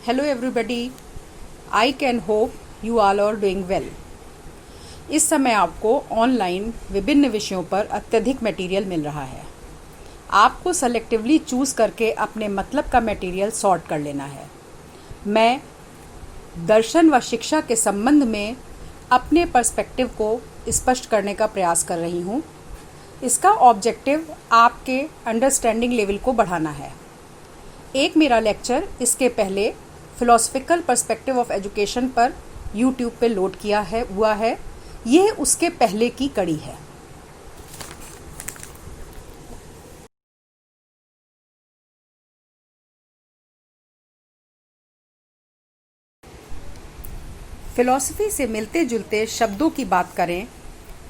Hello everybody, I can hope you all are doing well. इस समय आपको online विभिन्न विषयों पर अत्यधिक मटेरियल मिल रहा है। आपको सेलेक्टिवली चूज़ करके अपने मतलब का मटेरियल सॉर्ट कर लेना है। मैं दर्शन व शिक्षा के संबंध में अपने पर्सपेक्टिव को स्पष्ट करने का प्रयास कर रही हूँ। इसका ऑब्जेक्टिव आपके अंडरस्टैंडिंग लेवल को बढ़ाना है। एक मेरा लेक्चर इसके पहले फिलोसफिकल पर्सपेक्टिव ऑफ एजुकेशन पर यूट्यूब पे लोड किया हुआ है। यह उसके पहले की कड़ी है। फिलॉसफी से मिलते जुलते शब्दों की बात करें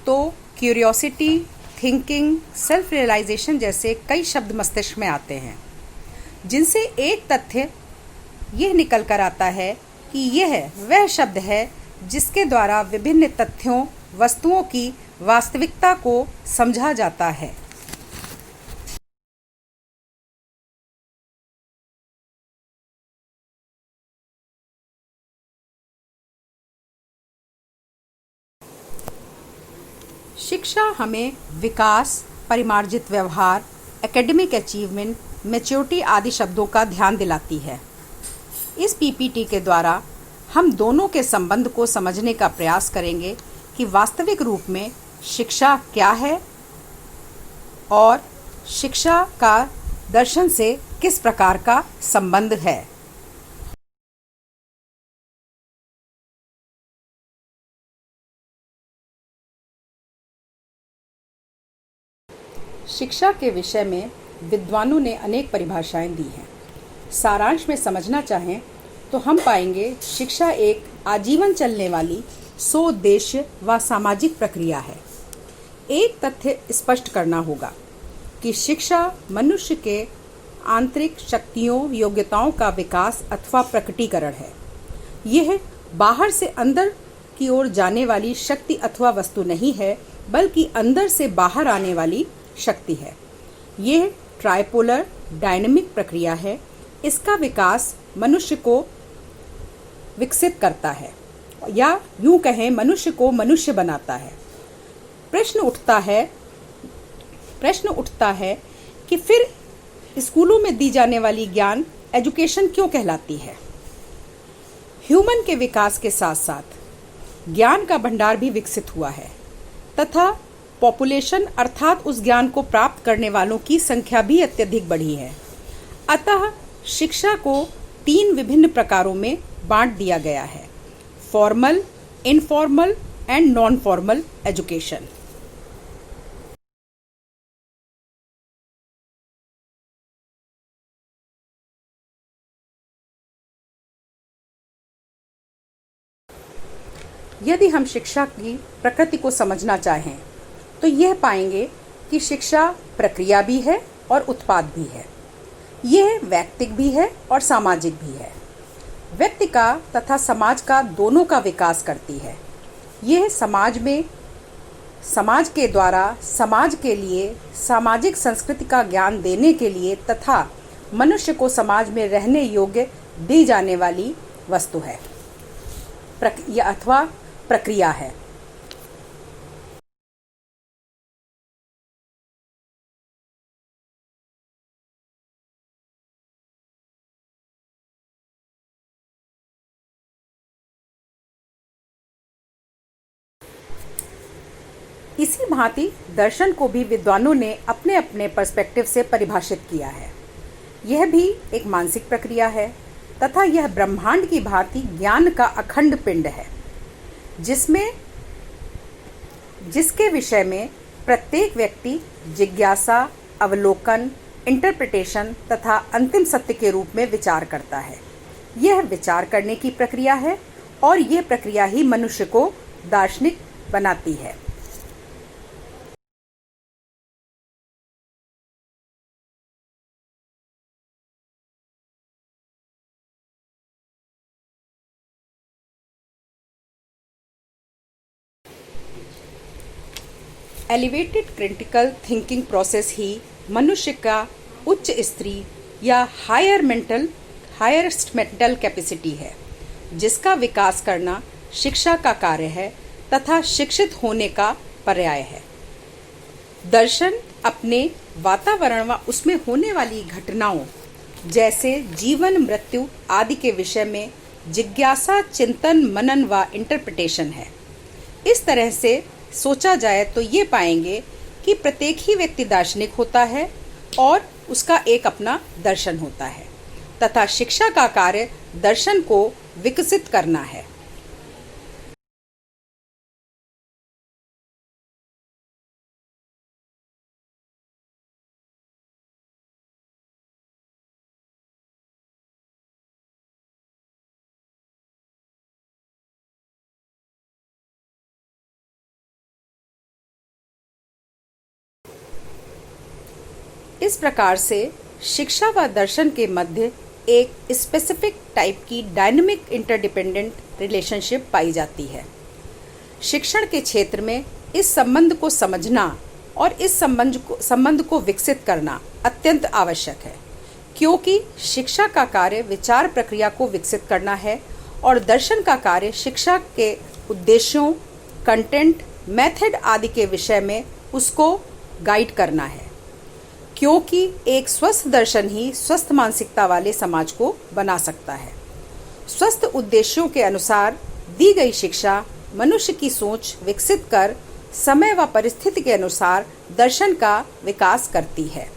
तो क्यूरियोसिटी, थिंकिंग, सेल्फ रियलाइजेशन जैसे कई शब्द मस्तिष्क में आते हैं, जिनसे एक तथ्य यह निकल कर आता है कि यह वह शब्द है जिसके द्वारा विभिन्न तथ्यों, वस्तुओं की वास्तविकता को समझा जाता है। शिक्षा हमें विकास, परिमार्जित व्यवहार, एकेडमिक अचीवमेंट, मैच्योरिटी आदि शब्दों का ध्यान दिलाती है। इस पीपीटी के द्वारा हम दोनों के संबंध को समझने का प्रयास करेंगे कि वास्तविक रूप में शिक्षा क्या है और शिक्षा का दर्शन से किस प्रकार का संबंध है। शिक्षा के विषय में विद्वानों ने अनेक परिभाषाएं दी हैं। सारांश में समझना चाहें तो हम पाएंगे शिक्षा एक आजीवन चलने वाली सोउद्देश्य व सामाजिक प्रक्रिया है। एक तथ्य स्पष्ट करना होगा कि शिक्षा मनुष्य के आंतरिक शक्तियों, योग्यताओं का विकास अथवा प्रकटीकरण है। यह बाहर से अंदर की ओर जाने वाली शक्ति अथवा वस्तु नहीं है, बल्कि अंदर से बाहर आने वाली शक्ति है। यह ट्राइपोलर डायनेमिक प्रक्रिया है। इसका विकास मनुष्य को विकसित करता है या यूं कहें मनुष्य को मनुष्य बनाता है। प्रश्न उठता है कि फिर स्कूलों में दी जाने वाली ज्ञान एजुकेशन क्यों कहलाती है। ह्यूमन के विकास के साथ साथ ज्ञान का भंडार भी विकसित हुआ है तथा पॉपुलेशन अर्थात उस ज्ञान को प्राप्त करने वालों की संख्या भी अत्यधिक बढ़ी है। अतः शिक्षा को 3 विभिन्न प्रकारों में बांट दिया गया है: formal, informal and non formal education. यदि हम शिक्षा की प्रकृति को समझना चाहें तो यह पाएंगे कि शिक्षा प्रक्रिया भी है और उत्पाद भी है। यह वैयक्तिक भी है और सामाजिक भी है। व्यक्ति का तथा समाज का दोनों का विकास करती है। यह समाज के द्वारा समाज के लिए सामाजिक संस्कृति का ज्ञान देने के लिए तथा मनुष्य को समाज में रहने योग्य दी जाने वाली वस्तु है अथवा प्रक्रिया है। इसी भांति दर्शन को भी विद्वानों ने अपने अपने पर्सपेक्टिव से परिभाषित किया है। यह भी एक मानसिक प्रक्रिया है तथा यह ब्रह्मांड की भांति ज्ञान का अखंड पिंड है, जिसके विषय में प्रत्येक व्यक्ति जिज्ञासा, अवलोकन, इंटरप्रिटेशन तथा अंतिम सत्य के रूप में विचार करता है। यह विचार करने की प्रक्रिया है और यह प्रक्रिया ही मनुष्य को दार्शनिक बनाती है। एलिवेटेड क्रिटिकल थिंकिंग प्रोसेस ही मनुष्य का उच्च स्तरीय या हाईएस्ट मेंटल कैपेसिटी है, जिसका विकास करना शिक्षा का कार्य है तथा शिक्षित होने का पर्याय है। दर्शन अपने वातावरण व उसमें होने वाली घटनाओं जैसे जीवन, मृत्यु आदि के विषय में जिज्ञासा, चिंतन, मनन व इंटरप्रिटेशन है। इस तरह से सोचा जाए तो ये पाएंगे कि प्रत्येक ही व्यक्ति दार्शनिक होता है और उसका एक अपना दर्शन होता है तथा शिक्षा का कार्य दर्शन को विकसित करना है। इस प्रकार से शिक्षा व दर्शन के मध्य एक स्पेसिफिक टाइप की डायनेमिक इंटरडिपेंडेंट रिलेशनशिप पाई जाती है। शिक्षण के क्षेत्र में इस संबंध को समझना और इस संबंध को विकसित करना अत्यंत आवश्यक है, क्योंकि शिक्षा का कार्य विचार प्रक्रिया को विकसित करना है और दर्शन का कार्य शिक्षा के उद्देश्यों, कंटेंट, मेथड आदि के विषय में उसको गाइड करना है, क्योंकि एक स्वस्थ दर्शन ही स्वस्थ मानसिकता वाले समाज को बना सकता है। स्वस्थ उद्देश्यों के अनुसार दी गई शिक्षा मनुष्य की सोच विकसित कर समय व परिस्थिति के अनुसार दर्शन का विकास करती है।